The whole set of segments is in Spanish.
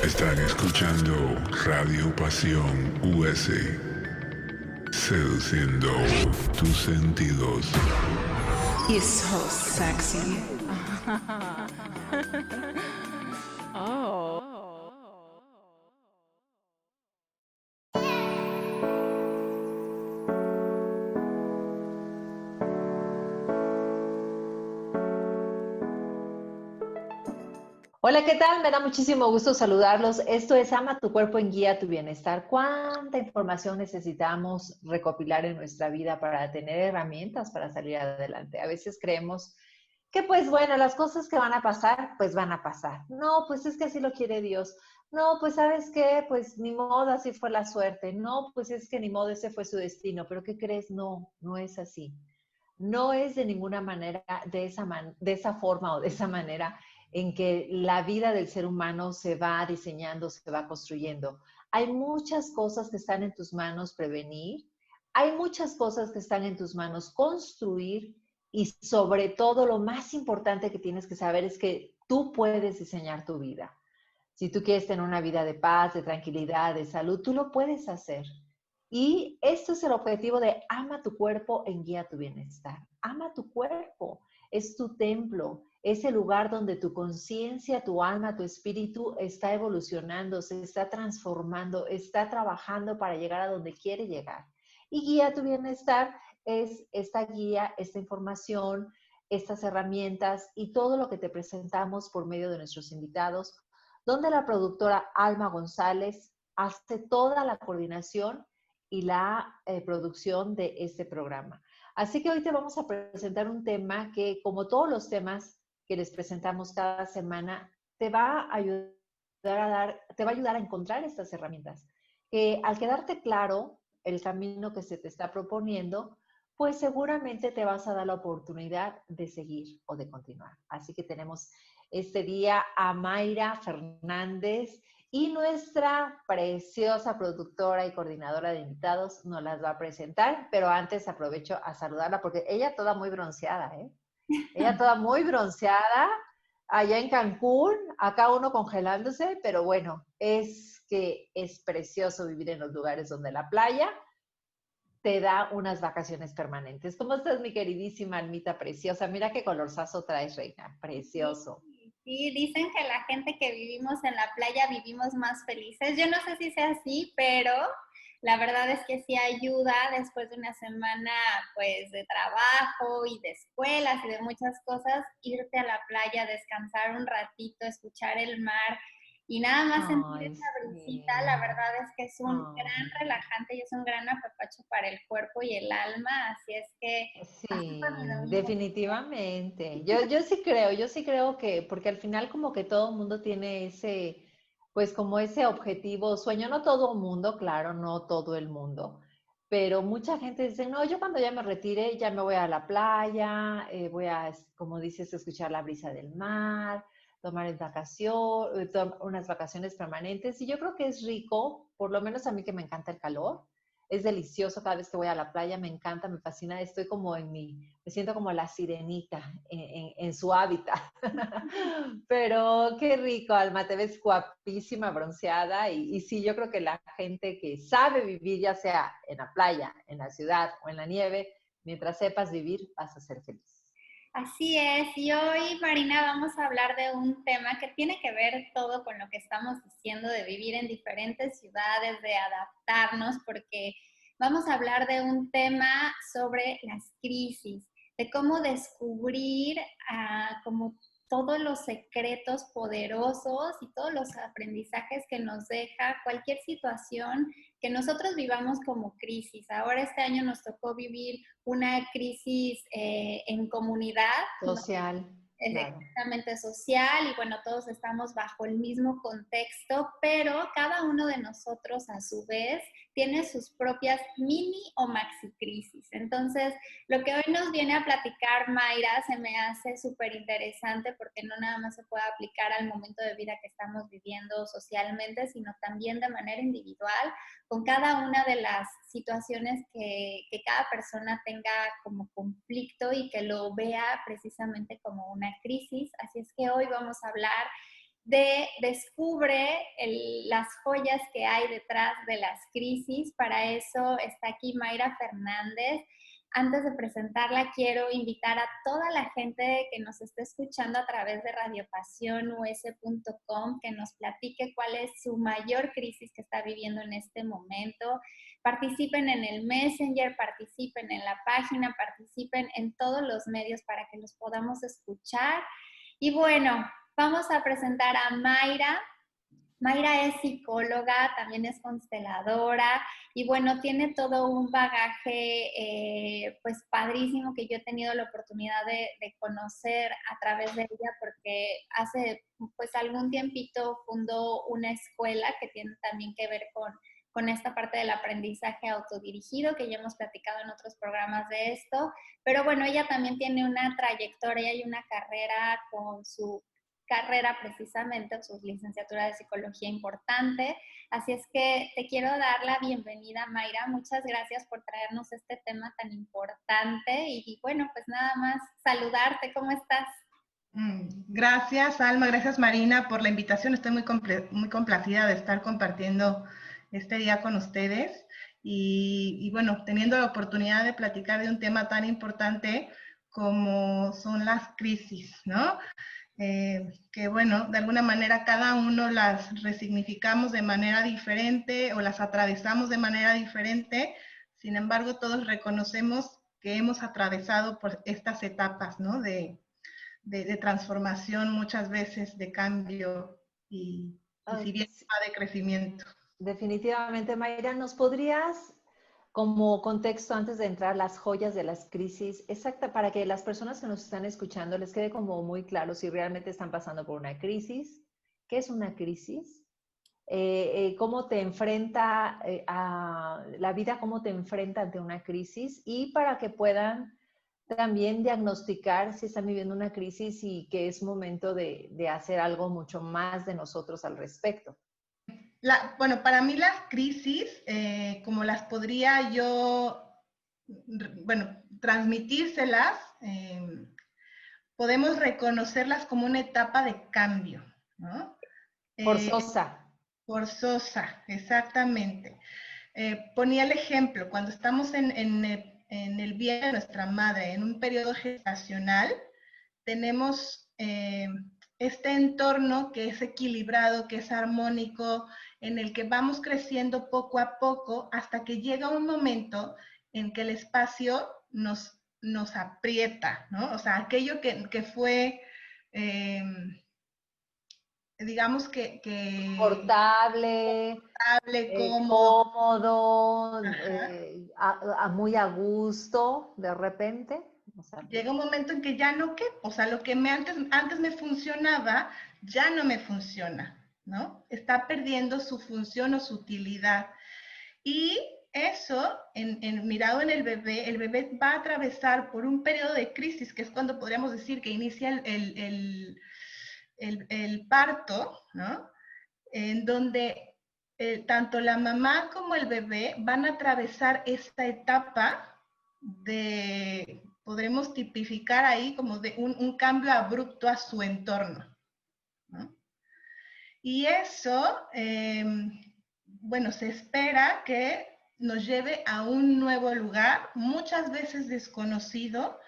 Están escuchando Radio Pasión US, seduciendo tus sentidos. He's so sexy. Oh. Hola, ¿qué tal? Me da muchísimo gusto saludarlos. Esto es Ama tu cuerpo en guía a tu bienestar. ¿Cuánta información necesitamos recopilar en nuestra vida para tener herramientas para salir adelante? A veces creemos que, pues bueno, las cosas que van a pasar, pues van a pasar. No, pues es que así lo quiere Dios. No, pues ¿sabes qué? Pues ni modo, así fue la suerte. No, pues es que ni modo, ese fue su destino. ¿Pero qué crees? No, no es así. No es de ninguna manera de esa forma o de esa manera en que la vida del ser humano se va diseñando, se va construyendo. Hay muchas cosas que están en tus manos prevenir, hay muchas cosas que están en tus manos construir y sobre todo lo más importante que tienes que saber es que tú puedes diseñar tu vida. Si tú quieres tener una vida de paz, de tranquilidad, de salud, tú lo puedes hacer. Y esto es el objetivo de ama tu cuerpo en guía a tu bienestar. Ama tu cuerpo, es tu templo, es el lugar donde tu conciencia, tu alma, tu espíritu está evolucionando, se está transformando, está trabajando para llegar a donde quiere llegar. Y guía a tu bienestar es esta guía, esta información, estas herramientas y todo lo que te presentamos por medio de nuestros invitados, donde la productora Alma González hace toda la coordinación y la producción de este programa. Así que hoy te vamos a presentar un tema que, como todos los temas que les presentamos cada semana, te va a ayudar a encontrar estas herramientas. Que al quedarte claro el camino que se te está proponiendo, pues seguramente te vas a dar la oportunidad de seguir o de continuar. Así que tenemos este día a Mayra Fernández, y nuestra preciosa productora y coordinadora de invitados nos las va a presentar, pero antes aprovecho a saludarla porque ella toda muy bronceada, ¿eh? Ella toda muy bronceada, allá en Cancún, acá uno congelándose, pero bueno, es que es precioso vivir en los lugares donde la playa te da unas vacaciones permanentes. ¿Cómo estás, mi queridísima Almita preciosa? Mira qué colorzazo traes, reina, precioso. Sí, dicen que la gente que vivimos en la playa vivimos más felices. Yo no sé si sea así, pero la verdad es que sí ayuda después de una semana pues de trabajo y de escuelas y de muchas cosas, irte a la playa, descansar un ratito, escuchar el mar y nada más sentir Ay, esa brisita. sí. La verdad es que es un gran Ay. relajante y es un gran apapacho para el cuerpo y el alma, así es que así fue mi Sí, domingo. definitivamente. Yo sí creo que, porque al final como que todo el mundo tiene ese, pues como ese objetivo, sueño, no todo el mundo, claro, no todo el mundo, pero mucha gente dice, no, yo cuando ya me retire ya me voy a la playa, voy a, como dices, escuchar la brisa del mar, tomar unas vacaciones permanentes, y yo creo que es rico, por lo menos a mí que me encanta el calor. Es delicioso cada vez que voy a la playa, me encanta, me fascina, estoy como me siento como la sirenita en su hábitat. Pero qué rico, Alma, te ves guapísima, bronceada, y sí, yo creo que la gente que sabe vivir, ya sea en la playa, en la ciudad o en la nieve, mientras sepas vivir, vas a ser feliz. Así es, y hoy, Marina, vamos a hablar de un tema que tiene que ver todo con lo que estamos diciendo de vivir en diferentes ciudades, de adaptarnos, porque vamos a hablar de un tema sobre las crisis, de cómo descubrir como todos los secretos poderosos y todos los aprendizajes que nos deja cualquier situación que nosotros vivamos como crisis. Ahora este año nos tocó vivir una crisis en comunidad, ¿no? Social, Es claro. exactamente social y bueno, todos estamos bajo el mismo contexto, pero cada uno de nosotros a su vez tiene sus propias mini o maxi crisis. Entonces, lo que hoy nos viene a platicar Mayra se me hace súper interesante porque no nada más se puede aplicar al momento de vida que estamos viviendo socialmente, sino también de manera individual, con cada una de las situaciones que cada persona tenga como conflicto y que lo vea precisamente como una crisis. Así es que hoy vamos a hablar descubre las joyas que hay detrás de las crisis. Para eso está aquí Mayra Fernández. Antes de presentarla, quiero invitar a toda la gente que nos esté escuchando a través de radiopasionus.com que nos platique cuál es su mayor crisis que está viviendo en este momento. Participen en el Messenger, participen en la página, participen en todos los medios para que los podamos escuchar. Y bueno, vamos a presentar a Mayra. Mayra es psicóloga, también es consteladora y bueno, tiene todo un bagaje pues padrísimo que yo he tenido la oportunidad de conocer a través de ella porque hace pues algún tiempito fundó una escuela que tiene también que ver con esta parte del aprendizaje autodirigido, que ya hemos platicado en otros programas de esto, pero bueno, ella también tiene una trayectoria y una carrera con su carrera precisamente, su licenciatura de psicología importante. Así es que te quiero dar la bienvenida, Mayra. Muchas gracias por traernos este tema tan importante y bueno, pues nada más saludarte. ¿Cómo estás? Gracias, Alma. Gracias, Marina, por la invitación. Estoy muy complacida de estar compartiendo este día con ustedes y bueno, teniendo la oportunidad de platicar de un tema tan importante como son las crisis, ¿no? Que bueno, de alguna manera cada uno las resignificamos de manera diferente o las atravesamos de manera diferente, sin embargo todos reconocemos que hemos atravesado por estas etapas, ¿no? de transformación, muchas veces de cambio y si bien va de crecimiento. Definitivamente, Mayra, ¿nos podrías, como contexto antes de entrar, las joyas de las crisis, exacta, para que las personas que nos están escuchando les quede como muy claro si realmente están pasando por una crisis? ¿Qué es una crisis? ¿Cómo te enfrenta a la vida, cómo te enfrenta ante una crisis? Y para que puedan también diagnosticar si están viviendo una crisis y que es momento de hacer algo mucho más de nosotros al respecto. Bueno, para mí las crisis, como las podría yo, bueno, transmitírselas, podemos reconocerlas como una etapa de cambio, ¿no? Forzosa. Forzosa, exactamente. Ponía el ejemplo, cuando estamos en el vientre de nuestra madre, en un periodo gestacional, tenemos este entorno que es equilibrado, que es armónico, en el que vamos creciendo poco a poco hasta que llega un momento en que el espacio nos aprieta, ¿no? O sea, aquello que fue, digamos que Portable, cómodo, muy a gusto, de repente. O sea, llega un momento en que ya no, ¿qué? O sea, lo que antes me funcionaba, ya no me funciona, ¿no? Está perdiendo su función o su utilidad. Y eso, mirado en el bebé va a atravesar por un periodo de crisis, que es cuando podríamos decir que inicia el parto, ¿no? En donde tanto la mamá como el bebé van a atravesar esta etapa de, podremos tipificar ahí como de un cambio abrupto a su entorno, ¿no? Y eso, bueno, se espera que nos lleve a un nuevo lugar, muchas veces desconocido,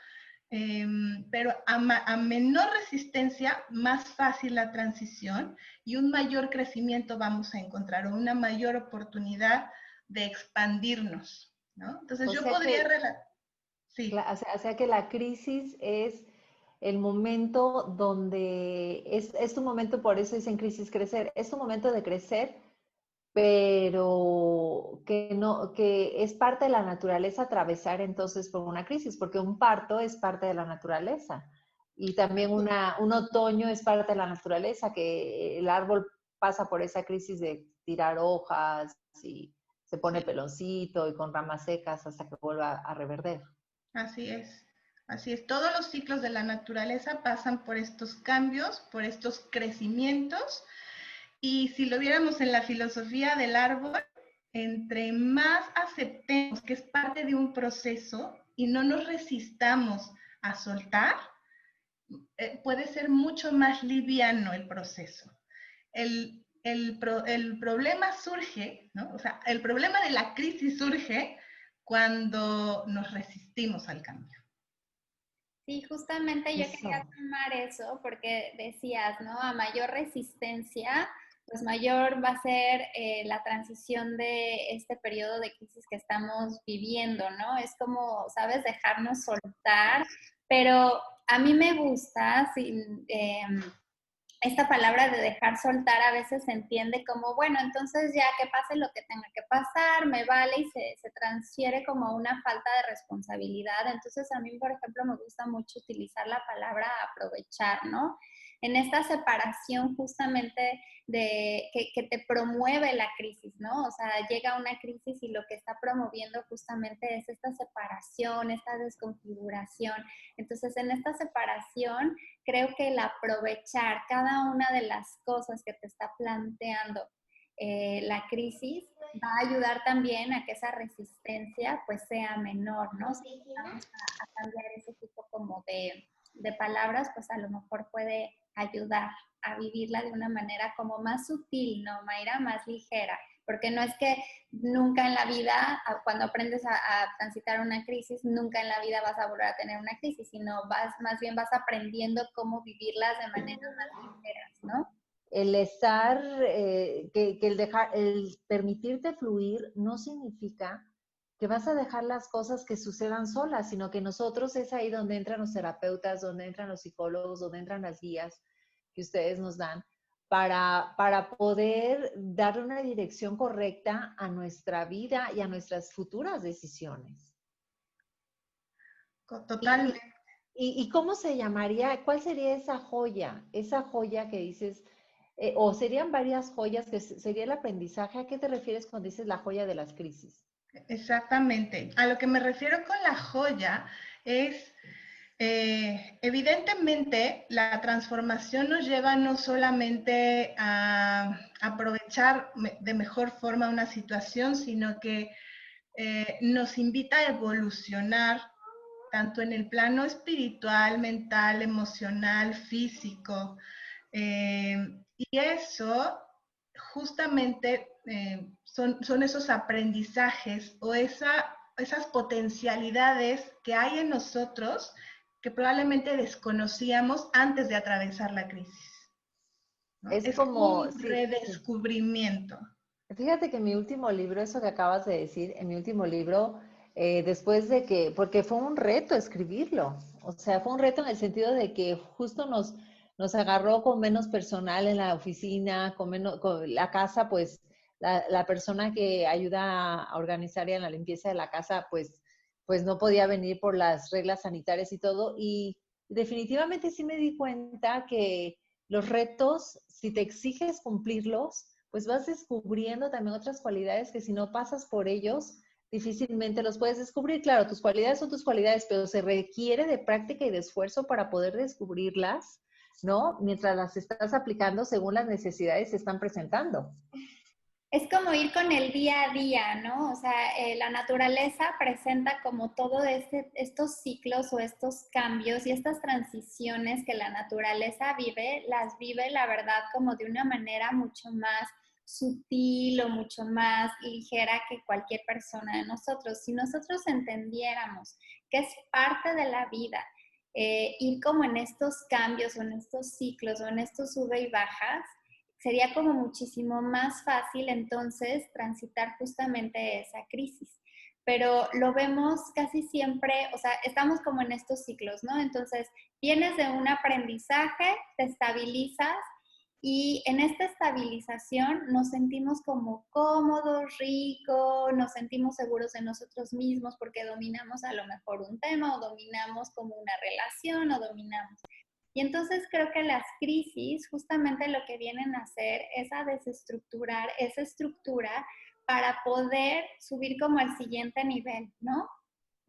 pero a menor resistencia, más fácil la transición y un mayor crecimiento vamos a encontrar, o una mayor oportunidad de expandirnos, ¿no? Entonces yo podría relatar. Sí. O sea que la crisis es el momento donde es tu momento, por eso dicen crisis crecer, es tu momento de crecer, pero que es parte de la naturaleza atravesar entonces por una crisis, porque un parto es parte de la naturaleza y también un otoño es parte de la naturaleza, que el árbol pasa por esa crisis de tirar hojas y se pone peloncito y con ramas secas hasta que vuelva a reverder. Así es. Así es, todos los ciclos de la naturaleza pasan por estos cambios, por estos crecimientos, y si lo viéramos en la filosofía del árbol, entre más aceptemos que es parte de un proceso y no nos resistamos a soltar, puede ser mucho más liviano el proceso. el problema surge, ¿no? O sea, el problema de la crisis surge cuando nos resistimos al cambio. Sí, justamente yo Eso. quería tomar eso porque decías, ¿no? A mayor resistencia, pues mayor va a ser la transición de este periodo de crisis que estamos viviendo, ¿no? Es como, ¿sabes? Dejarnos soltar, pero a mí me gusta, esta palabra de dejar soltar a veces se entiende como, bueno, entonces ya que pase lo que tenga que pasar, me vale y se transfiere como una falta de responsabilidad. Entonces a mí, por ejemplo, me gusta mucho utilizar la palabra aprovechar, ¿no? En esta separación justamente de que te promueve la crisis, ¿no? O sea, llega una crisis y lo que está promoviendo justamente es esta separación, esta desconfiguración. Entonces, en esta separación, creo que el aprovechar cada una de las cosas que te está planteando la crisis va a ayudar también a que esa resistencia pues sea menor, ¿no? Si vamos a cambiar ese tipo como de palabras, pues a lo mejor puede ayudar a vivirla de una manera como más sutil, ¿no, Mayra? Más ligera. Porque no es que nunca en la vida, cuando aprendes a transitar una crisis, nunca en la vida vas a volver a tener una crisis, sino más bien vas aprendiendo cómo vivirlas de maneras más ligeras, ¿no? El estar, que el permitirte fluir no significa que vas a dejar las cosas que sucedan solas, sino que nosotros es ahí donde entran los terapeutas, donde entran los psicólogos, donde entran las guías que ustedes nos dan, para poder darle una dirección correcta a nuestra vida y a nuestras futuras decisiones. Totalmente. ¿Y cómo se llamaría? ¿Cuál sería esa joya? Esa joya que dices, o serían varias joyas, que sería el aprendizaje. ¿A qué te refieres cuando dices la joya de las crisis? Exactamente. A lo que me refiero con la joya es, evidentemente, la transformación nos lleva no solamente a aprovechar de mejor forma una situación, sino que nos invita a evolucionar tanto en el plano espiritual, mental, emocional, físico. Y eso justamente son esos aprendizajes o esas potencialidades que hay en nosotros que probablemente desconocíamos antes de atravesar la crisis, ¿no? Es Es como, un sí, redescubrimiento. fíjate que en mi último libro, eso que acabas de decir, en mi último libro, después de que, porque fue un reto escribirlo, o sea, fue un reto en el sentido de que justo nos agarró con menos personal en la oficina, con la casa, pues la persona que ayuda a organizar y en la limpieza de la casa, pues no podía venir por las reglas sanitarias y todo, y definitivamente sí me di cuenta que los retos, si te exiges cumplirlos, pues vas descubriendo también otras cualidades que si no pasas por ellos, difícilmente los puedes descubrir. Claro, tus cualidades son tus cualidades, pero se requiere de práctica y de esfuerzo para poder descubrirlas, ¿no? Mientras las estás aplicando según las necesidades se están presentando. Es como ir con el día a día, ¿no? O sea, la naturaleza presenta como todo estos ciclos o estos cambios y estas transiciones que la naturaleza vive, las vive, la verdad, como de una manera mucho más sutil o mucho más ligera que cualquier persona de nosotros. Si nosotros entendiéramos que es parte de la vida, ir como en estos cambios o en estos ciclos o en estos sube y bajas, sería como muchísimo más fácil entonces transitar justamente esa crisis. Pero lo vemos casi siempre, o sea, estamos como en estos ciclos, ¿no? Entonces, vienes de un aprendizaje, te estabilizas y en esta estabilización nos sentimos como cómodos, ricos, nos sentimos seguros en nosotros mismos porque dominamos a lo mejor un tema o dominamos como una relación o dominamos. Y entonces creo que las crisis justamente lo que vienen a hacer es a desestructurar esa estructura para poder subir como al siguiente nivel, ¿no?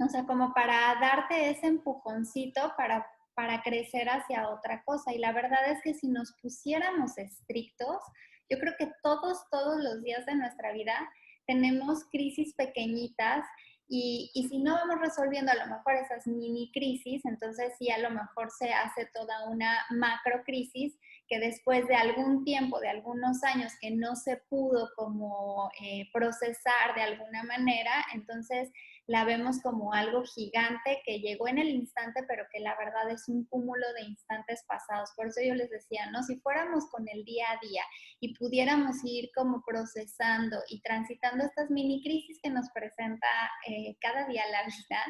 O sea, como para darte ese empujoncito para crecer hacia otra cosa. Y la verdad es que si nos pusiéramos estrictos, yo creo que todos los días de nuestra vida tenemos crisis pequeñitas y si no vamos resolviendo a lo mejor esas mini crisis, entonces sí a lo mejor se hace toda una macro crisis que después de algún tiempo, de algunos años que no se pudo como procesar de alguna manera, entonces la vemos como algo gigante que llegó en el instante, pero que la verdad es un cúmulo de instantes pasados. Por eso yo les decía, ¿no? Si fuéramos con el día a día y pudiéramos ir como procesando y transitando estas mini crisis que nos presenta cada día la vida,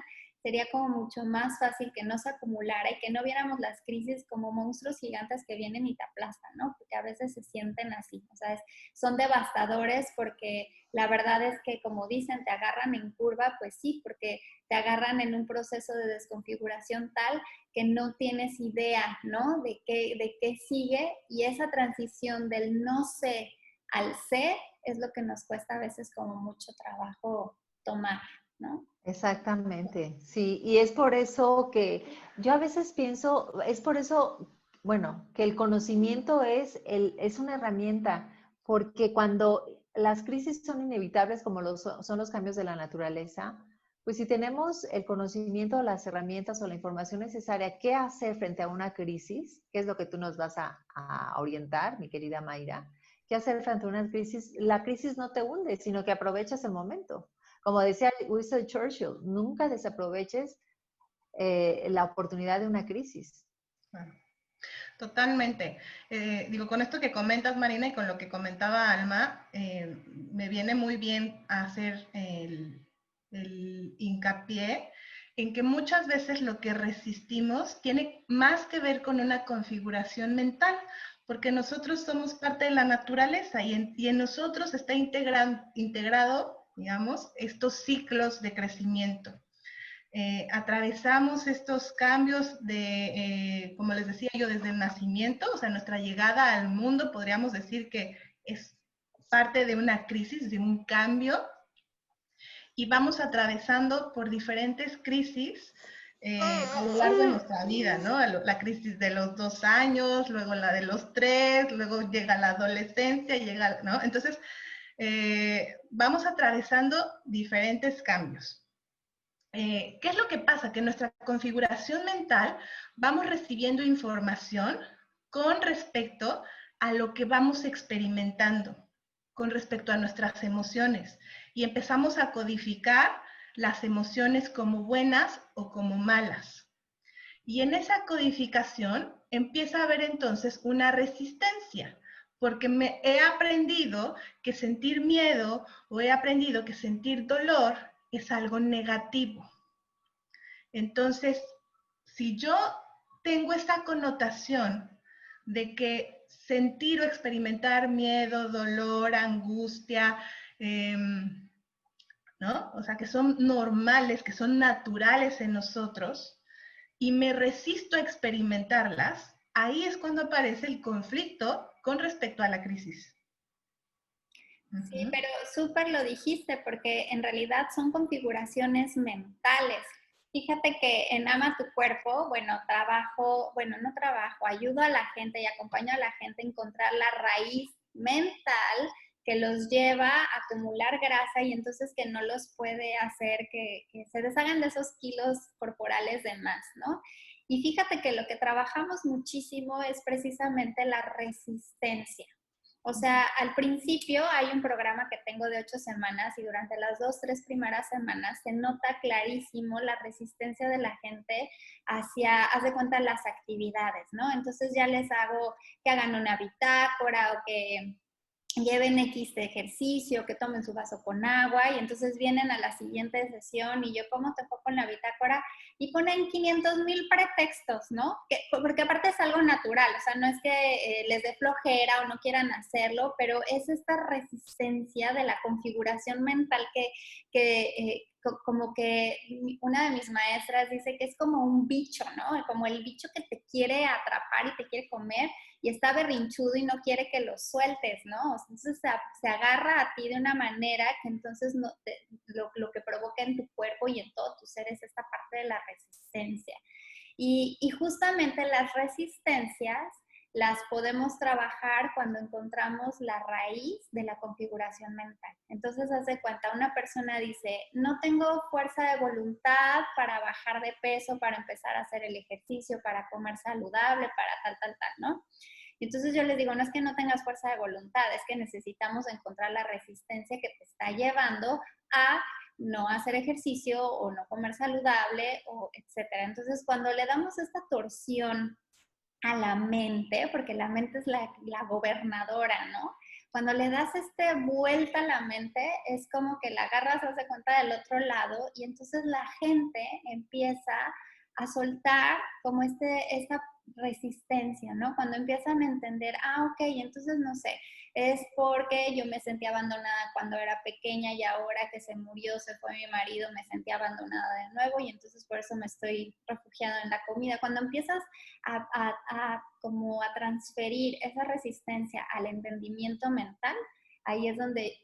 sería como mucho más fácil que no se acumulara y que no viéramos las crisis como monstruos gigantes que vienen y te aplastan, ¿no? Porque a veces se sienten así, o sea, son devastadores porque la verdad es que, como dicen, te agarran en curva, pues sí, porque te agarran en un proceso de desconfiguración tal que no tienes idea, ¿no? De qué sigue, y esa transición del no sé al sé es lo que nos cuesta a veces como mucho trabajo tomar, ¿no? Exactamente, sí, y es por eso que yo a veces pienso, es por eso, bueno, que el conocimiento es una herramienta, porque cuando las crisis son inevitables, como son los cambios de la naturaleza, pues si tenemos el conocimiento, las herramientas o la información necesaria, ¿qué hacer frente a una crisis? ¿Qué es lo que tú nos vas a orientar, mi querida Mayra? ¿Qué hacer frente a una crisis? La crisis no te hunde, sino que aprovechas el momento. Como decía Winston Churchill, nunca desaproveches la oportunidad de una crisis. Totalmente. Digo, con esto que comentas, Marina, y con lo que comentaba Alma, me viene muy bien hacer el hincapié en que muchas veces lo que resistimos tiene más que ver con una configuración mental, porque nosotros somos parte de la naturaleza y en nosotros está integrado, digamos, estos ciclos de crecimiento. Atravesamos estos cambios como les decía yo, desde el nacimiento, o sea, nuestra llegada al mundo, podríamos decir que es parte de una crisis, de un cambio, y vamos atravesando por diferentes crisis a lo largo de nuestra vida, ¿no? La crisis de los 2 años, luego la de los 3, luego llega la adolescencia, ¿no? Entonces, vamos atravesando diferentes cambios. ¿Qué es lo que pasa? Que en nuestra configuración mental vamos recibiendo información con respecto a lo que vamos experimentando, con respecto a nuestras emociones, y empezamos a codificar las emociones como buenas o como malas. Y en esa codificación empieza a haber entonces una resistencia, porque he aprendido que sentir miedo o he aprendido que sentir dolor es algo negativo. Entonces, si yo tengo esta connotación de que sentir o experimentar miedo, dolor, angustia, ¿no? O sea, que son normales, que son naturales en nosotros, y me resisto a experimentarlas, ahí es cuando aparece el conflicto con respecto a la crisis. Sí, pero súper lo dijiste, porque en realidad son configuraciones mentales. Fíjate que en Ama tu Cuerpo, ayudo a la gente y acompaño a la gente a encontrar la raíz mental que los lleva a acumular grasa y entonces que no los puede hacer que se deshagan de esos kilos corporales de más, ¿no? Y fíjate que lo que trabajamos muchísimo es precisamente la resistencia. O sea, al principio hay un programa que tengo de 8 semanas y durante las 2, 3 primeras semanas se nota clarísimo la resistencia de la gente hacia, haz de cuenta, las actividades, ¿no? Entonces ya les hago que hagan una bitácora o que lleven X de ejercicio, que tomen su vaso con agua y entonces vienen a la siguiente sesión y yo, ¿cómo te fue con la bitácora? Y ponen 500,000 pretextos, ¿no? Porque aparte es algo natural, o sea, no es que les dé flojera o no quieran hacerlo, pero es esta resistencia de la configuración mental como que una de mis maestras dice que es como un bicho, ¿no? Como el bicho que te quiere atrapar y te quiere comer y está berrinchudo y no quiere que lo sueltes, ¿no? Entonces se agarra a ti de una manera que entonces lo que provoca en tu cuerpo y en todo tu ser es esta parte de la resistencia. Y justamente las resistencias las podemos trabajar cuando encontramos la raíz de la configuración mental. Entonces, haz de cuenta, una persona dice, no tengo fuerza de voluntad para bajar de peso, para empezar a hacer el ejercicio, para comer saludable, para tal, ¿no? Y entonces yo les digo, no es que no tengas fuerza de voluntad, es que necesitamos encontrar la resistencia que te está llevando a no hacer ejercicio o no comer saludable, o etcétera. Entonces, cuando le damos esta torsión a la mente, porque la mente es la gobernadora, ¿no? Cuando le das vuelta a la mente, es como que la agarras, hace cuenta, del otro lado, y entonces la gente empieza a soltar como esta resistencia, ¿no? Cuando empiezan a entender, ok, entonces no sé, es porque yo me sentí abandonada cuando era pequeña y ahora que se murió, se fue mi marido, me sentí abandonada de nuevo y entonces por eso me estoy refugiando en la comida. Cuando empiezas como a transferir esa resistencia al entendimiento mental, ahí es donde,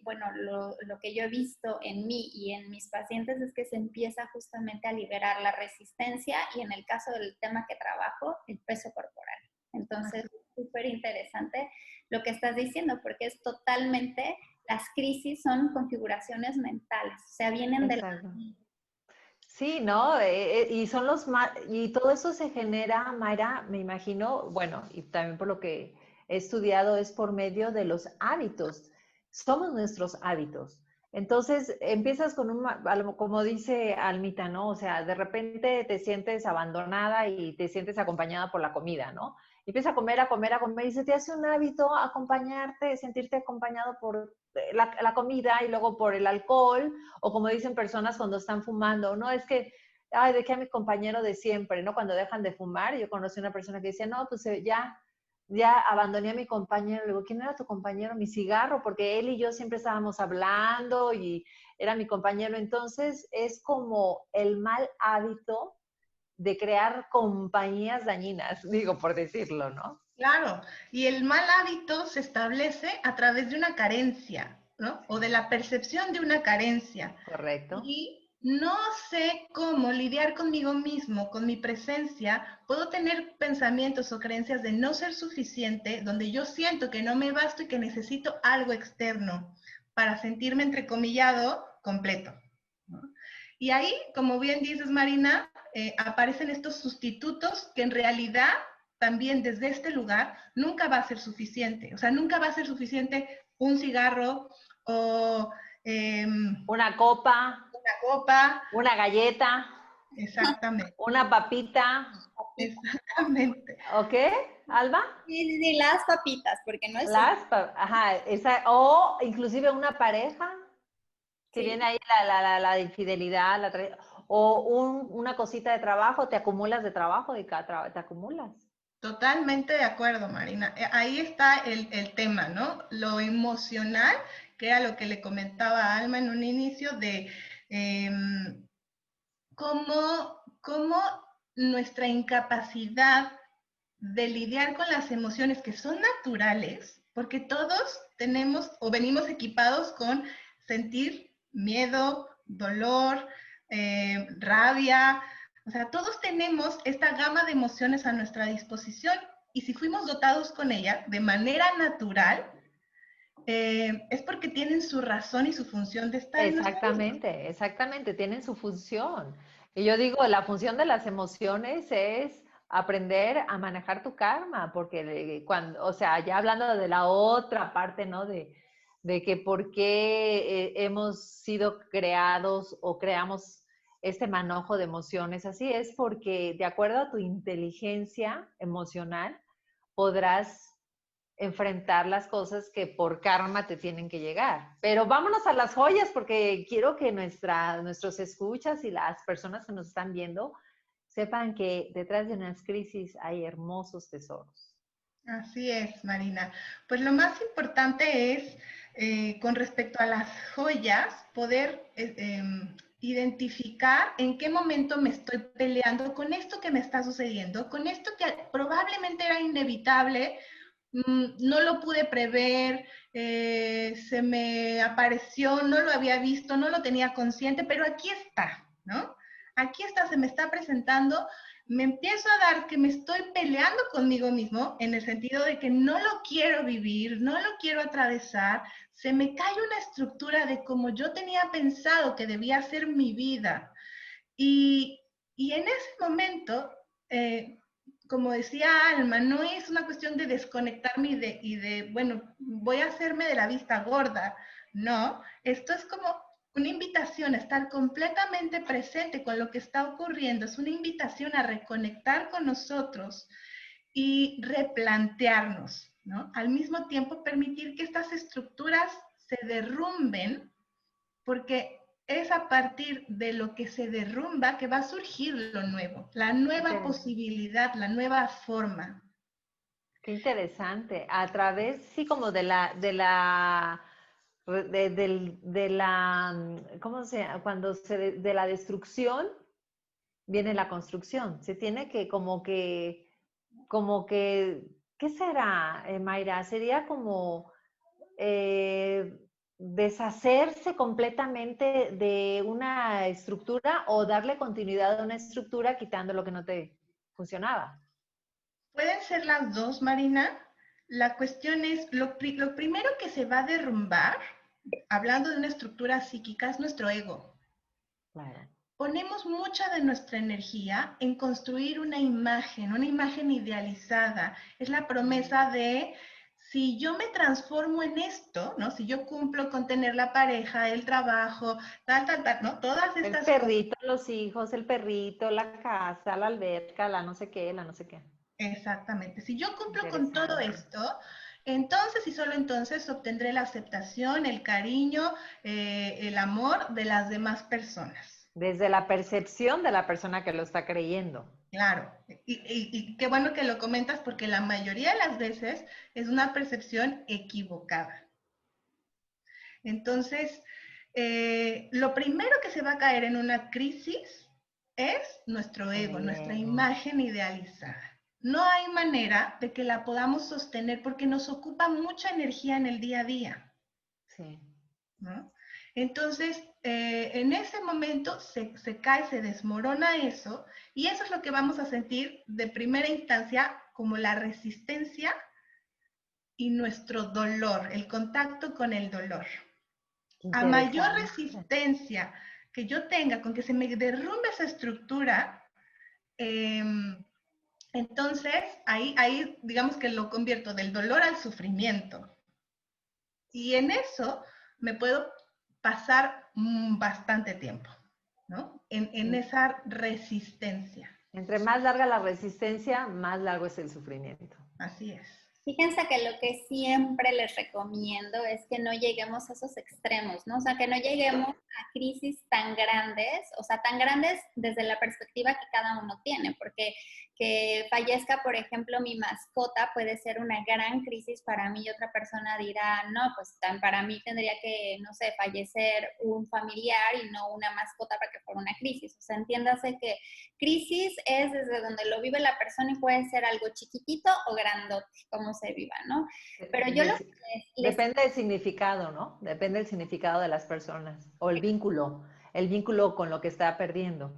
bueno, lo que yo he visto en mí y en mis pacientes es que se empieza justamente a liberar la resistencia y en el caso del tema que trabajo, el peso corporal. Entonces, súper interesante lo que estás diciendo, porque es totalmente, las crisis son configuraciones mentales, o sea, vienen de la... Sí, ¿no? Y son y todo eso se genera, Mayra, me imagino, bueno, y también por lo que he estudiado, es por medio de los hábitos. Somos nuestros hábitos. Entonces, empiezas con como dice Almita, ¿no? O sea, de repente te sientes abandonada y te sientes acompañada por la comida, ¿no? Y empiezas a comer, a comer, a comer, y se te hace un hábito acompañarte, sentirte acompañado por la comida y luego por el alcohol, o como dicen personas cuando están fumando, no, es que, ay, dejé a mi compañero de siempre, ¿no? Cuando dejan de fumar, yo conocí una persona que decía, no, pues ya abandoné a mi compañero. Le digo, ¿quién era tu compañero? Mi cigarro, porque él y yo siempre estábamos hablando y era mi compañero. Entonces, es como el mal hábito de crear compañías dañinas, digo, por decirlo, ¿no? Claro, y el mal hábito se establece a través de una carencia, ¿no? O de la percepción de una carencia. Correcto. Y no sé cómo lidiar conmigo mismo, con mi presencia. Puedo tener pensamientos o creencias de no ser suficiente, donde yo siento que no me basto y que necesito algo externo para sentirme entrecomillado completo, ¿no? Y ahí, como bien dices, Marina, aparecen estos sustitutos que en realidad también desde este lugar nunca va a ser suficiente. O sea, nunca va a ser suficiente un cigarro o una copa, una galleta, exactamente, una papita. exactamente. ¿Ok, Alba? Sí, las papitas, porque no es... Ajá, o inclusive una pareja que Sí. viene ahí la infidelidad, o una cosita de trabajo, te acumulas de trabajo y te acumulas. Totalmente de acuerdo, Marina. Ahí está el tema, ¿no? Lo emocional, que era lo que le comentaba a Alma en un inicio, de cómo nuestra incapacidad de lidiar con las emociones que son naturales, porque todos tenemos o venimos equipados con sentir miedo, dolor, rabia. O sea, todos tenemos esta gama de emociones a nuestra disposición y si fuimos dotados con ella de manera natural, es porque tienen su razón y su función de estar en nuestra vida. Exactamente, tienen su función. Y yo digo, la función de las emociones es aprender a manejar tu karma, porque cuando, o sea, ya hablando de la otra parte, ¿no? De que por qué hemos sido creados o creamos este manojo de emociones, así es porque de acuerdo a tu inteligencia emocional podrás enfrentar las cosas que por karma te tienen que llegar. Pero vámonos a las joyas porque quiero que nuestros escuchas y las personas que nos están viendo sepan que detrás de unas crisis hay hermosos tesoros. Así es, Marina. Pues lo más importante es, con respecto a las joyas, poder identificar en qué momento me estoy peleando con esto que me está sucediendo, con esto que probablemente era inevitable, no lo pude prever, se me apareció, no lo había visto, no lo tenía consciente, pero aquí está, ¿no? Aquí está, se me está presentando. Me empiezo a dar que me estoy peleando conmigo mismo en el sentido de que no lo quiero vivir, no lo quiero atravesar, se me cae una estructura de como yo tenía pensado que debía ser mi vida. Y en ese momento, como decía Alma, no es una cuestión de desconectarme bueno, voy a hacerme de la vista gorda. No, esto es como una invitación a estar completamente presente con lo que está ocurriendo. Es una invitación a reconectar con nosotros y replantearnos, ¿no? Al mismo tiempo, permitir que estas estructuras se derrumben, porque es a partir de lo que se derrumba que va a surgir lo nuevo, la nueva posibilidad, la nueva forma. Qué interesante. A través, sí, como de ¿cómo se llama? Cuando de la destrucción viene la construcción. Se tiene que ¿qué será, Mayra? Sería como deshacerse completamente de una estructura o darle continuidad a una estructura quitando lo que no te funcionaba. Pueden ser las dos, Marina. La cuestión es, lo primero que se va a derrumbar, hablando de una estructura psíquica, es nuestro ego. Claro. Ponemos mucha de nuestra energía en construir una imagen idealizada. Es la promesa de, si yo me transformo en esto, ¿no? Si yo cumplo con tener la pareja, el trabajo, tal, ¿no? Todas estas El perrito, los hijos, el perrito, la casa, la alberca, la no sé qué, la no sé qué. Exactamente. Si yo cumplo con todo esto, entonces y solo entonces obtendré la aceptación, el cariño, el amor de las demás personas. Desde la percepción de la persona que lo está creyendo. Claro, y qué bueno que lo comentas porque la mayoría de las veces es una percepción equivocada. Entonces, lo primero que se va a caer en una crisis es nuestro ego, nuestra imagen idealizada. No hay manera de que la podamos sostener porque nos ocupa mucha energía en el día a día. Sí. ¿No? Entonces, en ese momento se cae, se desmorona eso, y eso es lo que vamos a sentir de primera instancia como la resistencia y nuestro dolor, el contacto con el dolor. A mayor resistencia que yo tenga con que se me derrumbe esa estructura, entonces ahí digamos que lo convierto del dolor al sufrimiento. Y en eso me puedo pasar bastante tiempo, ¿no? En esa resistencia. Entre más larga la resistencia, más largo es el sufrimiento. Así es. Fíjense que lo que siempre les recomiendo es que no lleguemos a esos extremos, ¿no? O sea, que no lleguemos a crisis tan grandes, o sea, tan grandes desde la perspectiva que cada uno tiene, porque que fallezca, por ejemplo, mi mascota puede ser una gran crisis para mí y otra persona dirá, no, pues para mí tendría que, no sé, fallecer un familiar y no una mascota para que fuera una crisis. O sea, entiéndase que crisis es desde donde lo vive la persona y puede ser algo chiquitito o grandote, como se viva, ¿no? Pero yo lo que depende del significado, ¿no? Depende del significado de las personas o el vínculo con lo que está perdiendo.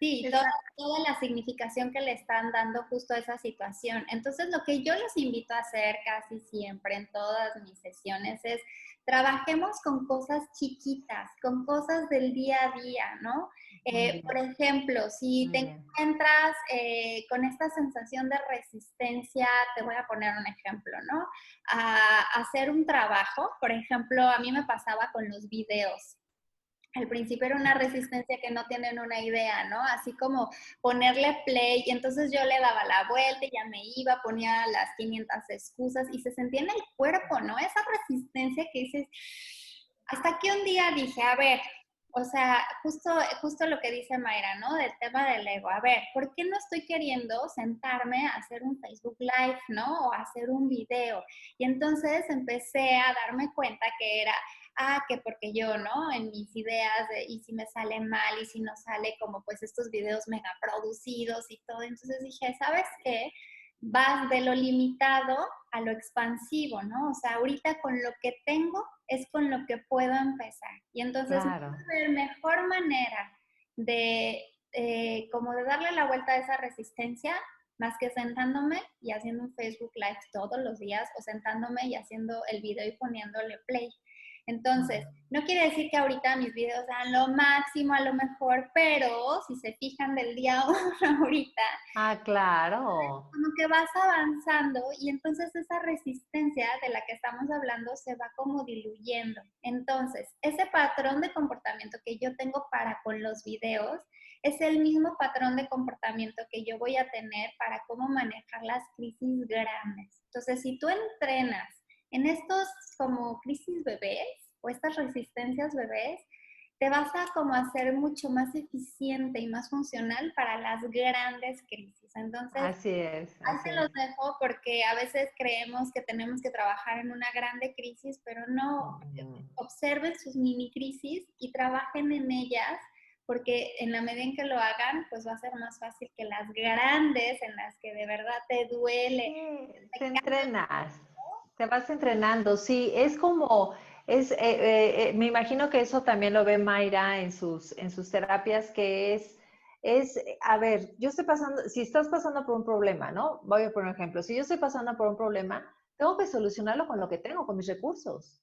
Sí, toda la significación que le están dando justo a esa situación. Entonces, lo que yo los invito a hacer casi siempre en todas mis sesiones es trabajemos con cosas chiquitas, con cosas del día a día, ¿no? Por ejemplo, si te encuentras con esta sensación de resistencia, te voy a poner un ejemplo, ¿no? A hacer un trabajo, por ejemplo, a mí me pasaba con los videos. Al principio era una resistencia que no tienen una idea, ¿no? Así como ponerle play y entonces yo le daba la vuelta y ya me iba, ponía las 500 excusas y se sentía en el cuerpo, ¿no? Esa resistencia que dices, hasta que un día dije, a ver, o sea, justo lo que dice Mayra, ¿no? Del tema del ego. A ver, ¿por qué no estoy queriendo sentarme a hacer un Facebook Live, ¿no? O hacer un video. Y entonces empecé a darme cuenta que era, que porque yo, ¿no? En mis ideas de, y si me sale mal, y si no sale como pues estos videos mega producidos y todo. Entonces dije, ¿sabes qué? Vas de lo limitado a lo expansivo, ¿no? O sea, ahorita con lo que tengo es con lo que puedo empezar. Y entonces, claro, la mejor manera de como de darle la vuelta a esa resistencia, más que sentándome y haciendo un Facebook Live todos los días, o sentándome y haciendo el video y poniéndole play. Entonces, no quiere decir que ahorita mis videos sean lo máximo, a lo mejor, pero si se fijan del día 1 ahorita, Ah, claro. como que vas avanzando y entonces esa resistencia de la que estamos hablando se va como diluyendo. Entonces, ese patrón de comportamiento que yo tengo para con los videos es el mismo patrón de comportamiento que yo voy a tener para cómo manejar las crisis grandes. Entonces, si tú entrenas en estos como crisis bebés o estas resistencias bebés, te vas a como hacer mucho más eficiente y más funcional para las grandes crisis. Entonces, Así es. ahí Así te los es. dejo porque a veces creemos que tenemos que trabajar en una grande crisis, pero no. Observen sus mini crisis y trabajen en ellas, porque en la medida en que lo hagan, pues va a ser más fácil que las grandes en las que de verdad te duele. Sí, te entrenas, te vas entrenando, sí, es como, me imagino que eso también lo ve Mayra en sus terapias, que a ver, yo estoy pasando, si estás pasando por un problema, ¿no? Voy a poner un ejemplo, si yo estoy pasando por un problema, tengo que solucionarlo con lo que tengo, con mis recursos,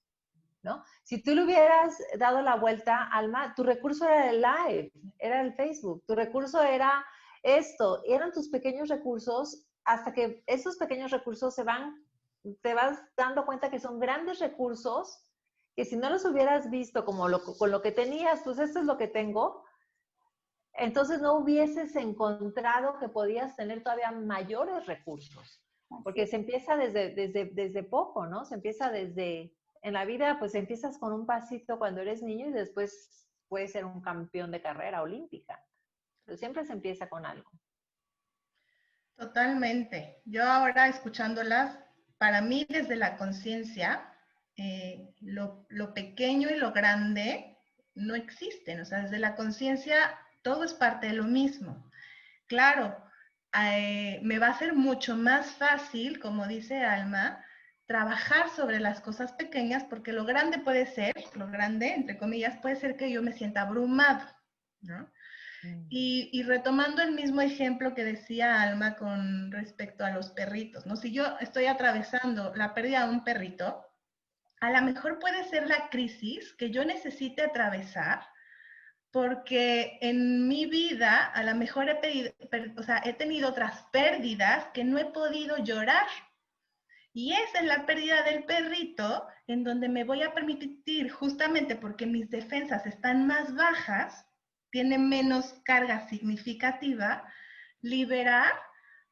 ¿no? Si tú le hubieras dado la vuelta, Alma, tu recurso era el live, era el Facebook, tu recurso era esto, eran tus pequeños recursos hasta que esos pequeños recursos te vas dando cuenta que son grandes recursos que si no los hubieras visto con lo que tenías, pues esto es lo que tengo, entonces no hubieses encontrado que podías tener todavía mayores recursos, porque se empieza desde poco, ¿no? Se empieza en la vida, pues empiezas con un pasito cuando eres niño y después puedes ser un campeón de carrera olímpica, pero siempre se empieza con algo. Totalmente. Yo ahora escuchándolas, para mí desde la conciencia, lo pequeño y lo grande no existen. O sea, desde la conciencia todo es parte de lo mismo. Claro, me va a ser mucho más fácil, como dice Alma, trabajar sobre las cosas pequeñas, porque lo grande puede ser, lo grande, entre comillas, puede ser que yo me sienta abrumado, ¿no? Y retomando el mismo ejemplo que decía Alma con respecto a los perritos, ¿no? Si yo estoy atravesando la pérdida de un perrito, a lo mejor puede ser la crisis que yo necesite atravesar, porque en mi vida a lo mejor he tenido otras pérdidas que no he podido llorar. Y esa es la pérdida del perrito, en donde me voy a permitir, justamente porque mis defensas están más bajas, tienen menos carga significativa, liberar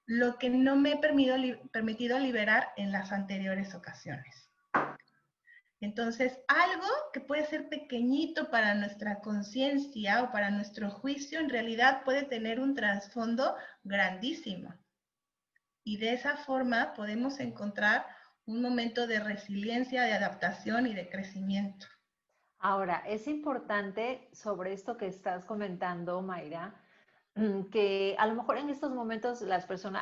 lo que no me he permitido liberar en las anteriores ocasiones. Entonces, algo que puede ser pequeñito para nuestra conciencia o para nuestro juicio, en realidad puede tener un trasfondo grandísimo. Y de esa forma podemos encontrar un momento de resiliencia, de adaptación y de crecimiento. Ahora, es importante sobre esto que estás comentando, Mayra, que a lo mejor en estos momentos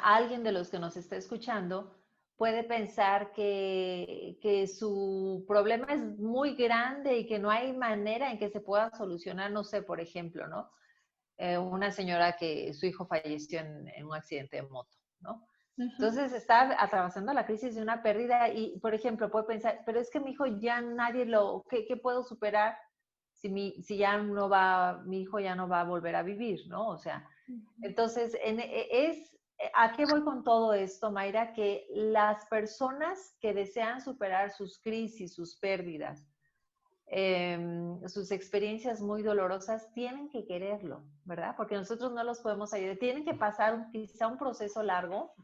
alguien de los que nos está escuchando, puede pensar que su problema es muy grande y que no hay manera en que se pueda solucionar, no sé, por ejemplo, ¿no? Una señora que su hijo falleció en un accidente de moto, ¿no? Entonces está atravesando la crisis de una pérdida y, por ejemplo, puede pensar, pero es que mi hijo ya ¿qué puedo superar si ya no va, mi hijo ya no va a volver a vivir, ¿no? O sea, entonces, ¿a qué voy con todo esto, Mayra? Que las personas que desean superar sus crisis, sus pérdidas, sus experiencias muy dolorosas, tienen que quererlo, ¿verdad? Porque nosotros no los podemos ayudar. Tienen que pasar quizá un proceso largo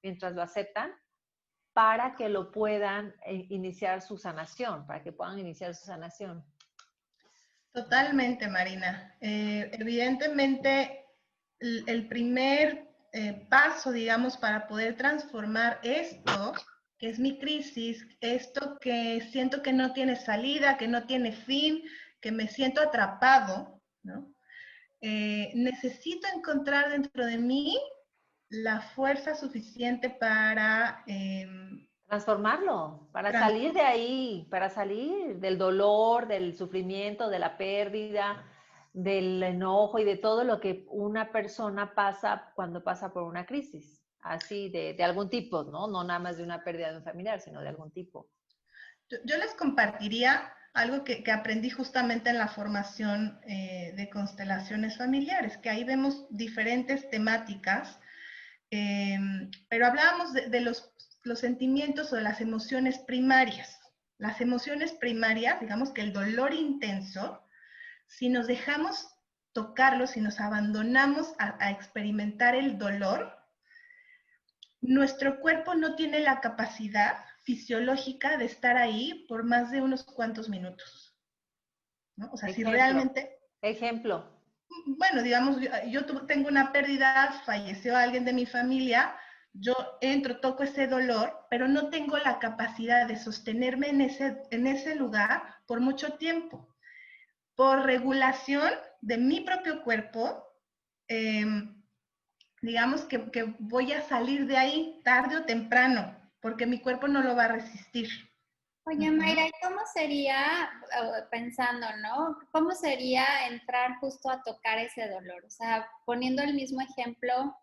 mientras lo aceptan para que lo puedan iniciar su sanación, para que puedan iniciar su sanación. Totalmente, Marina. Evidentemente, el primer paso, digamos, para poder transformar esto, que es mi crisis, esto que siento que no tiene salida, que no tiene fin, que me siento atrapado, ¿no? Necesito encontrar dentro de mí la fuerza suficiente para transformarlo, para salir de ahí, para salir del dolor, del sufrimiento, de la pérdida, del enojo y de todo lo que una persona pasa cuando pasa por una crisis, así de algún tipo, ¿no? No nada más de una pérdida de un familiar, sino de algún tipo. Yo les compartiría algo que aprendí justamente en la formación de constelaciones familiares, que ahí vemos diferentes temáticas, pero hablábamos de los sentimientos o de las emociones primarias. Las emociones primarias, digamos que el dolor intenso, si nos dejamos tocarlo, si nos abandonamos a experimentar el dolor, nuestro cuerpo no tiene la capacidad fisiológica de estar ahí por más de unos cuantos minutos, ¿no? O sea, Ejemplo. si realmente... Ejemplo. Bueno, digamos, yo tengo una pérdida, falleció alguien de mi familia, yo entro, toco ese dolor, pero no tengo la capacidad de sostenerme en ese lugar por mucho tiempo. Por regulación de mi propio cuerpo, digamos que voy a salir de ahí tarde o temprano, porque mi cuerpo no lo va a resistir. Oye, Mayra, ¿y cómo sería, pensando, ¿no? ¿Cómo sería entrar justo a tocar ese dolor? O sea, poniendo el mismo ejemplo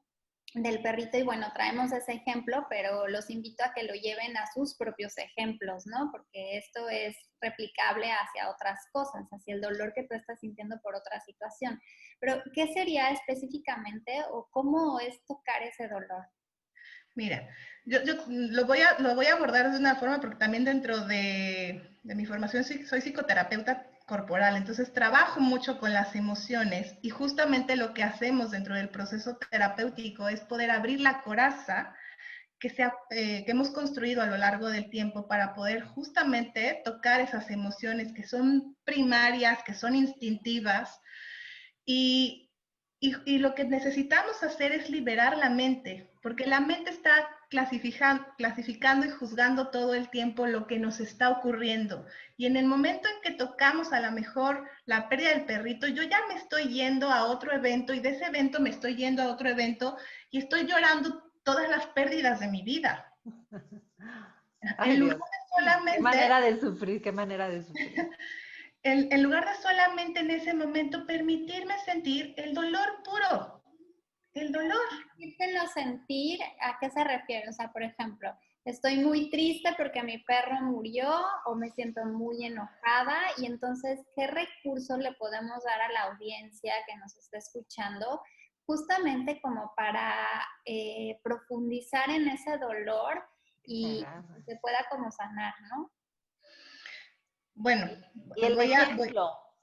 del perrito, y bueno, traemos ese ejemplo, pero los invito a que lo lleven a sus propios ejemplos, ¿no? Porque esto es replicable hacia otras cosas, hacia el dolor que tú estás sintiendo por otra situación. Pero, ¿qué sería específicamente o cómo es tocar ese dolor? Mira, yo lo voy a abordar de una forma porque también dentro de mi formación soy psicoterapeuta corporal, entonces trabajo mucho con las emociones y justamente lo que hacemos dentro del proceso terapéutico es poder abrir la coraza que hemos construido a lo largo del tiempo para poder justamente tocar esas emociones que son primarias, que son instintivas y lo que necesitamos hacer es liberar la mente, porque la mente está clasificando y juzgando todo el tiempo lo que nos está ocurriendo. Y en el momento en que tocamos a lo mejor la pérdida del perrito, yo ya me estoy yendo a otro evento y de ese evento me estoy yendo a otro evento y estoy llorando todas las pérdidas de mi vida. Ay, En lugar Dios. de solamente... Qué manera de sufrir, qué manera de sufrir. En lugar de solamente en ese momento permitirme sentir el dolor puro, el dolor. Permítelo sentir, ¿a qué se refiere? O sea, por ejemplo, estoy muy triste porque mi perro murió o me siento muy enojada y entonces, ¿qué recurso le podemos dar a la audiencia que nos está escuchando justamente como para profundizar en ese dolor y se pueda como sanar, ¿no? Bueno, Y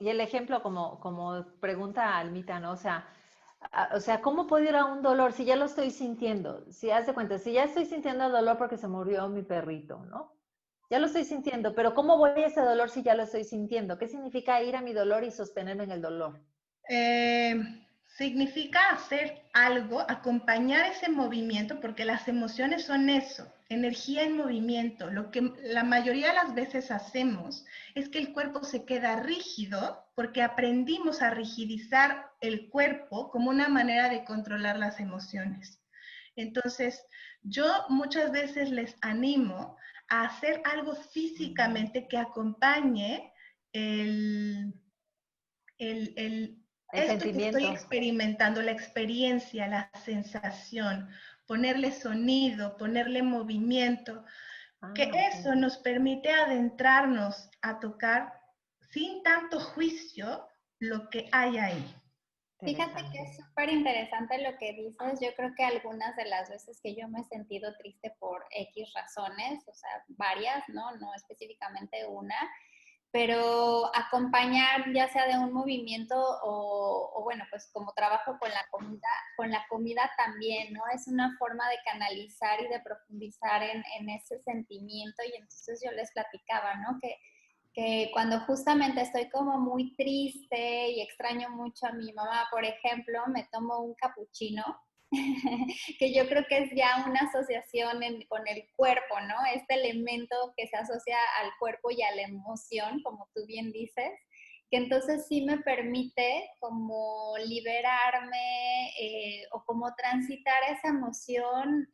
el ejemplo como pregunta Almita, ¿no? O sea, ¿cómo puedo ir a un dolor si ya lo estoy sintiendo? Si haz de cuenta, si ya estoy sintiendo el dolor porque se murió mi perrito, ¿no? Ya lo estoy sintiendo, pero ¿cómo voy a ese dolor si ya lo estoy sintiendo? ¿Qué significa ir a mi dolor y sostenerme en el dolor? Significa hacer algo, acompañar ese movimiento, porque las emociones son eso, energía en movimiento. Lo que la mayoría de las veces hacemos es que el cuerpo se queda rígido porque aprendimos a rigidizar el cuerpo como una manera de controlar las emociones. Entonces, yo muchas veces les animo a hacer algo físicamente que acompañe el esto que estoy sentimiento. experimentando, la experiencia, la sensación, ponerle sonido, ponerle movimiento, que eso nos permite adentrarnos a tocar sin tanto juicio lo que hay ahí. Fíjate que es súper interesante lo que dices. Yo creo que algunas de las veces que yo me he sentido triste por X razones, o sea, varias, ¿no? No específicamente una, pero acompañar ya sea de un movimiento o bueno, pues como trabajo con la comida también, ¿no? Es una forma de canalizar y de profundizar en ese sentimiento y entonces yo les platicaba, ¿no? Que cuando justamente estoy como muy triste y extraño mucho a mi mamá, por ejemplo, me tomo un capuchino, que yo creo que es ya una asociación con el cuerpo, ¿no? Este elemento que se asocia al cuerpo y a la emoción, como tú bien dices. que entonces sí me permite como liberarme o como transitar esa emoción,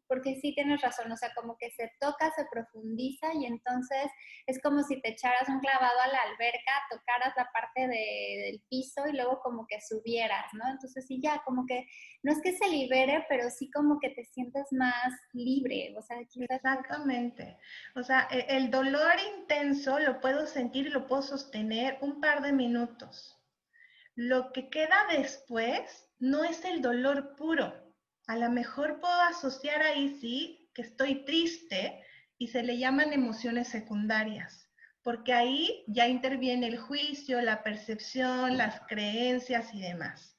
porque sí tienes razón, o sea, como que se toca, se profundiza y entonces es como si te echaras un clavado a la alberca, tocaras la parte del piso y luego como que subieras, ¿no? Entonces sí, ya como que no es que se libere, pero sí como que te sientes más libre, o sea, quizás... Exactamente. O sea, el dolor intenso lo puedo sentir y lo puedo sostener un par de minutos. Lo que queda después no es el dolor puro. A lo mejor puedo asociar ahí sí que estoy triste y se le llaman emociones secundarias, porque ahí ya interviene el juicio, la percepción, las creencias y demás.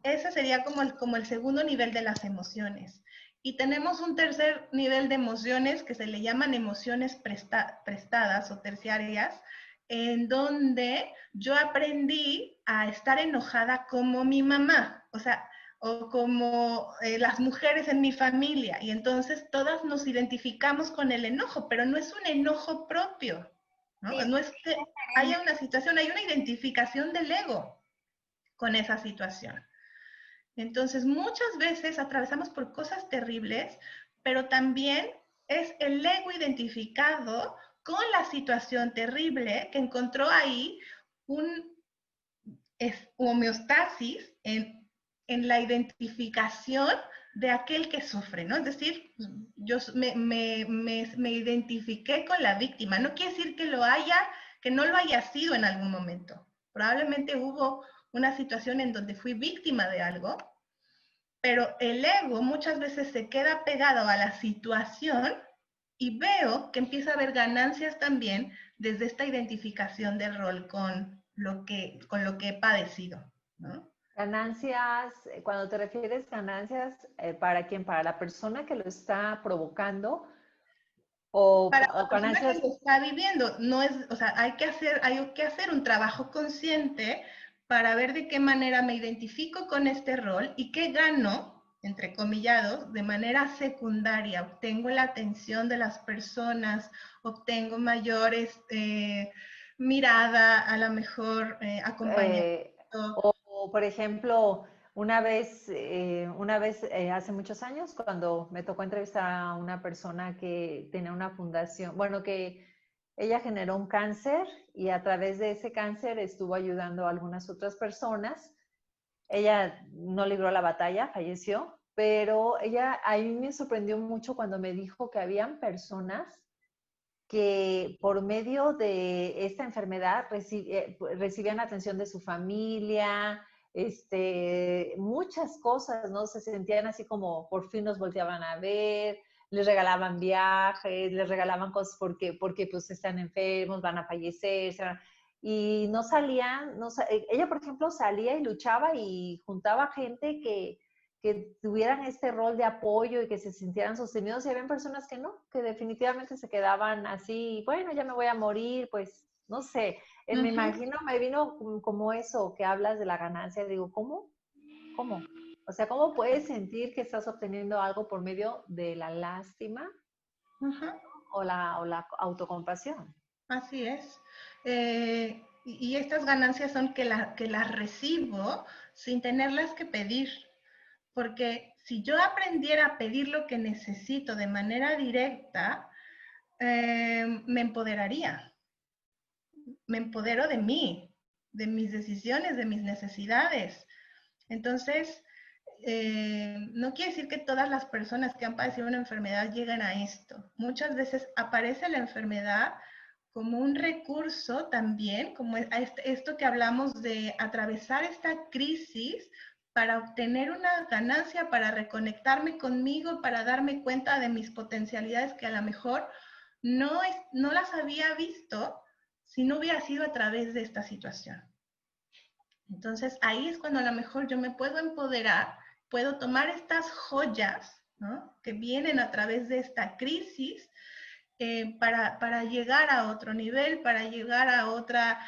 Ese sería como el segundo nivel de las emociones. Y tenemos un tercer nivel de emociones que se le llaman emociones prestadas o terciarias, en donde yo aprendí a estar enojada como mi mamá, o sea, o como las mujeres en mi familia. Y entonces todas nos identificamos con el enojo, pero no es un enojo propio, ¿no? Sí, No es que haya una situación, hay una identificación del ego con esa situación. Entonces, muchas veces atravesamos por cosas terribles, pero también es el ego identificado con la situación terrible que encontró ahí un homeostasis en la identificación de aquel que sufre, ¿no? Es decir, yo me identifiqué con la víctima. No quiere decir que no lo haya sido en algún momento. Probablemente hubo una situación en donde fui víctima de algo, pero el ego muchas veces se queda pegado a la situación y veo que empieza a haber ganancias también desde esta identificación del rol con lo que he padecido, ¿no? Ganancias, cuando te refieres ganancias, ¿para quién? ¿Para la persona que lo está provocando? ¿O Para la persona que ganancias? lo está viviendo, no es, o sea, hay que hacer un trabajo consciente para ver de qué manera me identifico con este rol y qué gano, entre comillados, de manera secundaria. Obtengo la atención de las personas, obtengo mayores mirada, a lo mejor acompañamiento. O, por ejemplo, una vez hace muchos años, cuando me tocó entrevistar a una persona que tenía una fundación, bueno, que ella generó un cáncer y a través de ese cáncer estuvo ayudando a algunas otras personas. Ella no libró la batalla, falleció, pero a mí me sorprendió mucho cuando me dijo que habían personas que por medio de esta enfermedad recibían atención de su familia, muchas cosas, ¿no? Se sentían así como por fin nos volteaban a ver, les regalaban viajes, les regalaban cosas porque pues están enfermos, van a fallecer, y no salían, ella por ejemplo salía y luchaba y juntaba gente que tuvieran este rol de apoyo y que se sintieran sostenidos, y había personas que no, que definitivamente se quedaban así, bueno, ya me voy a morir, pues, no sé, me imagino, me vino como eso que hablas de la ganancia, digo, ¿cómo? ¿Cómo? O sea, ¿cómo puedes sentir que estás obteniendo algo por medio de la lástima o la autocompasión? Así es. Y estas ganancias son que las recibo sin tenerlas que pedir. Porque si yo aprendiera a pedir lo que necesito de manera directa, me empoderaría. Me empodero de mí, de mis decisiones, de mis necesidades. Entonces, no quiere decir que todas las personas que han padecido una enfermedad lleguen a esto. Muchas veces aparece la enfermedad como un recurso también, como esto que hablamos de atravesar esta crisis para obtener una ganancia, para reconectarme conmigo, para darme cuenta de mis potencialidades que a lo mejor no las había visto si no hubiera sido a través de esta situación. Entonces ahí es cuando a lo mejor yo me puedo empoderar, puedo tomar estas joyas, ¿no?, que vienen a través de esta crisis para llegar a otro nivel, para llegar a otra...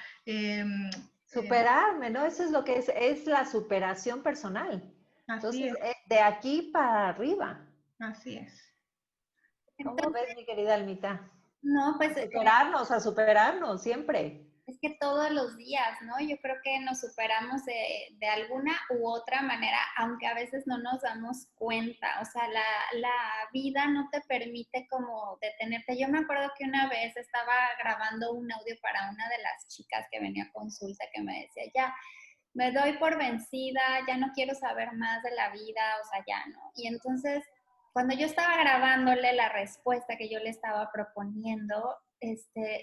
Superarme, ¿no? Eso es lo que es la superación personal. Así Entonces, es. de aquí para arriba. Así es. ¿Cómo ves, mi querida Almita? No, pues A superarnos siempre. Es que todos los días, ¿no? Yo creo que nos superamos de alguna u otra manera, aunque a veces no nos damos cuenta. O sea, la vida no te permite como detenerte. Yo me acuerdo que una vez estaba grabando un audio para una de las chicas que venía a consulta que me decía, ya, me doy por vencida, ya no quiero saber más de la vida, o sea, ya no. Y entonces, cuando yo estaba grabándole la respuesta que yo le estaba proponiendo,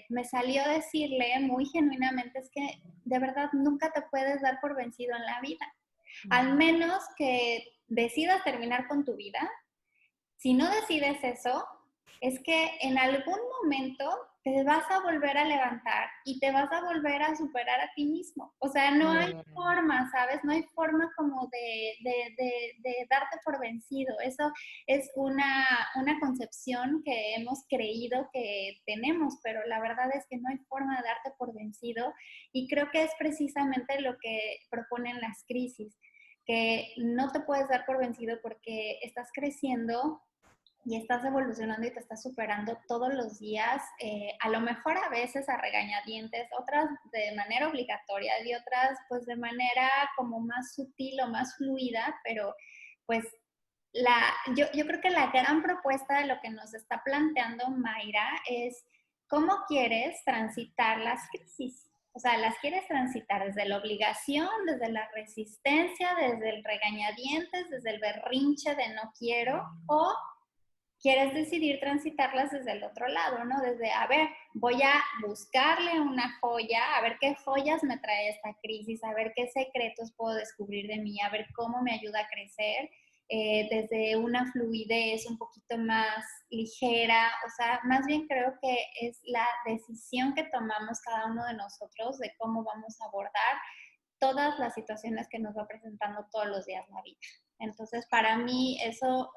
me salió decirle muy genuinamente, es que de verdad nunca te puedes dar por vencido en la vida. Al menos que decidas terminar con tu vida. Si no decides eso, es que en algún momento te vas a volver a levantar y te vas a volver a superar a ti mismo. O sea, no hay forma, ¿sabes? No hay forma como de darte por vencido. Eso es una concepción que hemos creído que tenemos, pero la verdad es que no hay forma de darte por vencido, y creo que es precisamente lo que proponen las crisis, que no te puedes dar por vencido porque estás creciendo y estás evolucionando y te estás superando todos los días, a lo mejor a veces a regañadientes, otras de manera obligatoria y otras pues de manera como más sutil o más fluida, pero pues yo creo que la gran propuesta de lo que nos está planteando Mayra es cómo quieres transitar las crisis. O sea, las quieres transitar desde la obligación, desde la resistencia, desde el regañadientes, desde el berrinche de no quiero, o quieres decidir transitarlas desde el otro lado, ¿no? Desde, a ver, voy a buscarle una joya, a ver qué joyas me trae esta crisis, a ver qué secretos puedo descubrir de mí, a ver cómo me ayuda a crecer, desde una fluidez un poquito más ligera. O sea, más bien creo que es la decisión que tomamos cada uno de nosotros de cómo vamos a abordar todas las situaciones que nos va presentando todos los días la vida. Entonces, para mí eso,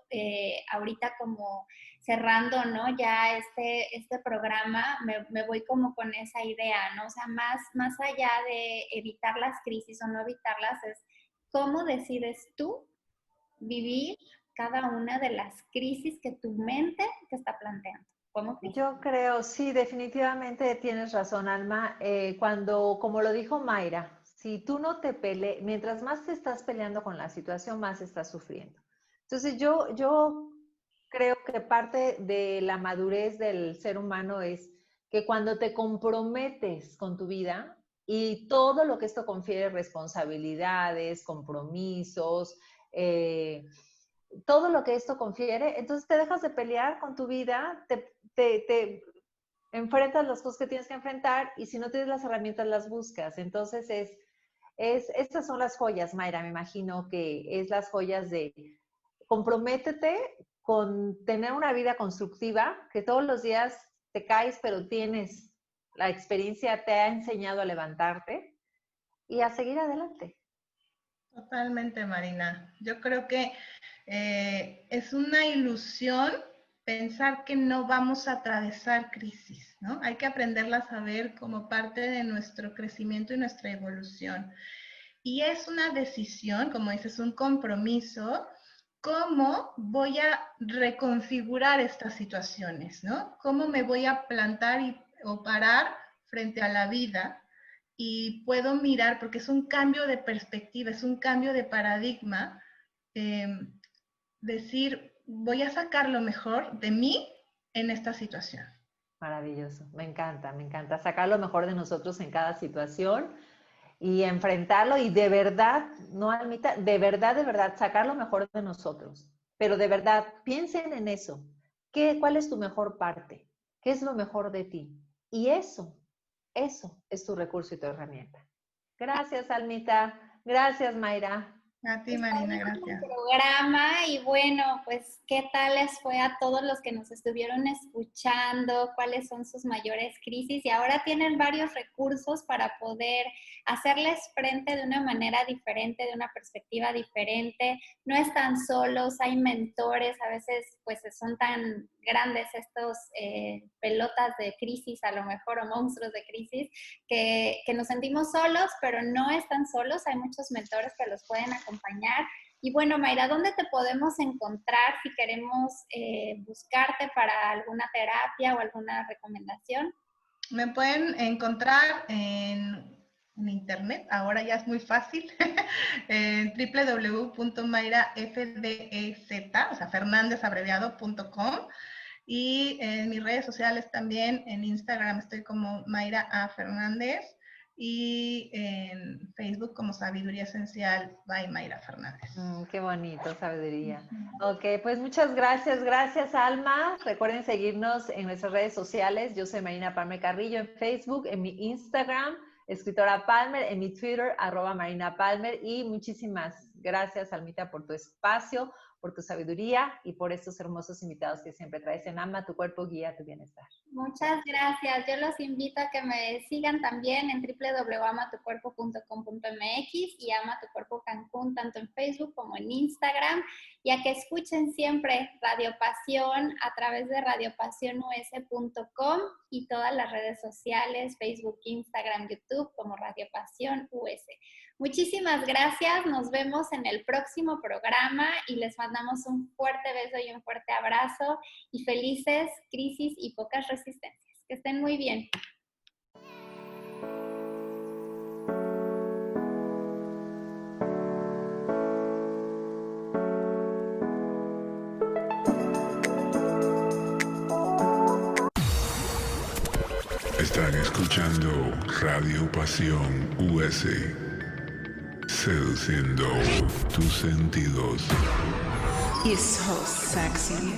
ahorita como cerrando, ¿no? Ya este programa, me voy como con esa idea, ¿no? O sea, más allá de evitar las crisis o no evitarlas, es cómo decides tú vivir cada una de las crisis que tu mente te está planteando. ¿Cómo crees? Yo creo, sí, definitivamente tienes razón, Alma. Cuando, como lo dijo Mayra, si tú no te peleas, mientras más te estás peleando con la situación, más estás sufriendo. Entonces, yo creo que parte de la madurez del ser humano es que cuando te comprometes con tu vida y todo lo que esto confiere, responsabilidades, compromisos, todo lo que esto confiere, entonces te dejas de pelear con tu vida, te enfrentas las cosas que tienes que enfrentar, y si no tienes las herramientas, las buscas. Entonces estas son las joyas, Mayra, me imagino que es las joyas de comprométete con tener una vida constructiva, que todos los días te caes, pero tienes la experiencia, te ha enseñado a levantarte y a seguir adelante. Totalmente, Marina. Yo creo que es una ilusión pensar que no vamos a atravesar crisis, ¿no? Hay que aprenderlas a ver como parte de nuestro crecimiento y nuestra evolución. Y es una decisión, como dices, un compromiso, cómo voy a reconfigurar estas situaciones, ¿no? Cómo me voy a plantar o parar frente a la vida, y puedo mirar, porque es un cambio de perspectiva, es un cambio de paradigma, decir, voy a sacar lo mejor de mí en esta situación. Maravilloso, me encanta sacar lo mejor de nosotros en cada situación y enfrentarlo, y de verdad, no Almita, de verdad, sacar lo mejor de nosotros. Pero de verdad, piensen en eso. ¿Cuál es tu mejor parte? ¿Qué es lo mejor de ti? Y eso es tu recurso y tu herramienta. Gracias, Almita. Gracias, Mayra. A ti, Marina, gracias. Programa. Y bueno, pues, ¿qué tal les fue a todos los que nos estuvieron escuchando? ¿Cuáles son sus mayores crisis? Y ahora tienen varios recursos para poder hacerles frente de una manera diferente, de una perspectiva diferente. No están solos, hay mentores. A veces, pues, son tan grandes estos pelotas de crisis, a lo mejor, o monstruos de crisis, que nos sentimos solos, pero no están solos. Hay muchos mentores que los pueden acompañar. Y bueno, Mayra, ¿dónde te podemos encontrar si queremos buscarte para alguna terapia o alguna recomendación? Me pueden encontrar en internet, ahora ya es muy fácil, en www.mayrafdez, o sea, fernandezabreviado.com. Y en mis redes sociales también, en Instagram estoy como Mayra A. Fernández y en Facebook como Sabiduría Esencial by Mayra Fernández. Qué bonito, sabiduría. Ok, pues muchas gracias. Gracias, Alma. Recuerden seguirnos en nuestras redes sociales. Yo soy Marina Palmer Carrillo en Facebook, en mi Instagram, Escritora Palmer, en mi Twitter, @Marina Palmer. Y muchísimas gracias, Almita, por tu espacio, por tu sabiduría y por estos hermosos invitados que siempre traes en Ama tu cuerpo, guía tu bienestar. Muchas gracias. Yo los invito a que me sigan también en www.amatucuerpo.com.mx y Ama tu Cuerpo Cancún, tanto en Facebook como en Instagram, y a que escuchen siempre Radio Pasión a través de radiopasionus.com y todas las redes sociales, Facebook, Instagram, YouTube, como Radio Pasión US. Muchísimas gracias, nos vemos en el próximo programa y les mandamos un fuerte beso y un fuerte abrazo y felices crisis y pocas resistencias. Que estén muy bien. Están escuchando Radio Pasión US. Seduciendo tus sentidos. It's so sexy.